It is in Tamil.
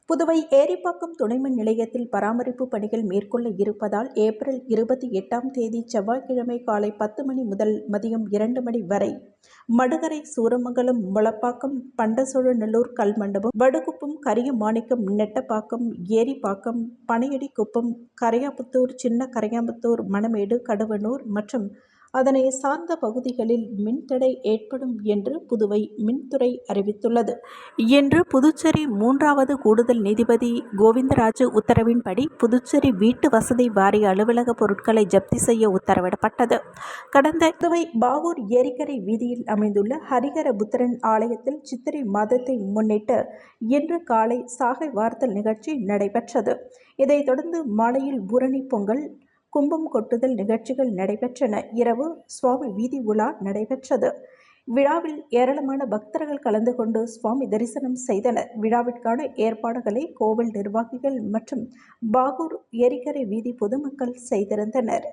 புதுவை ஏரிப்பாக்கம் துணைமின் நிலையத்தில் பராமரிப்பு பணிகள் மேற்கொள்ள இருப்பதால் ஏப்ரல் 28ஆம் தேதி செவ்வாய்க்கிழமை காலை 10 மணி முதல் மதியம் 2 மணி வரை மடுகரை, சூரமங்கலம், முளப்பாக்கம், பண்டசோழநல்லூர், கல்மண்டபம், வடுகுப்பம், கரியமாணிக்கம், நெட்டப்பாக்கம், ஏரிப்பாக்கம், பனையடிக்குப்பம், கரையாம்புத்தூர், சின்ன கரையாம்புத்தூர், மணமேடு, கடுவனூர் மற்றும் அதனை சார்ந்த பகுதிகளில் மின்தடை ஏற்படும் என்று புதுவை மின்துறை அறிவித்துள்ளது என்று புதுச்சேரி 3வது கூடுதல் நீதிபதி கோவிந்தராஜு உத்தரவின்படி புதுச்சேரி வீட்டு வசதி வாரிய அலுவலக பொருட்களை ஜப்தி செய்ய உத்தரவிடப்பட்டது. கடந்த புதுவை பாகூர் ஏரிக்கரை வீதியில் அமைந்துள்ள ஹரிஹர புத்திரன் ஆலயத்தில் சித்திரை மாதத்தை முன்னிட்டு இன்று காலை சாகை வார்த்தல் நிகழ்ச்சி நடைபெற்றது. இதைத் தொடர்ந்து மாலையில் பூரணி பொங்கல், கும்பம் கொட்டுதல் நிகழ்ச்சிகள் நடைபெற்றன. இரவு சுவாமி வீதி உலா நடைபெற்றது. விழாவில் ஏராளமான பக்தர்கள் கலந்து கொண்டு சுவாமி தரிசனம் செய்தனர். விழாவிற்கான ஏற்பாடுகளை கோவில் நிர்வாகிகள் மற்றும் பாகூர் ஏரிக்கரை வீதி பொதுமக்கள் செய்திருந்தனர்.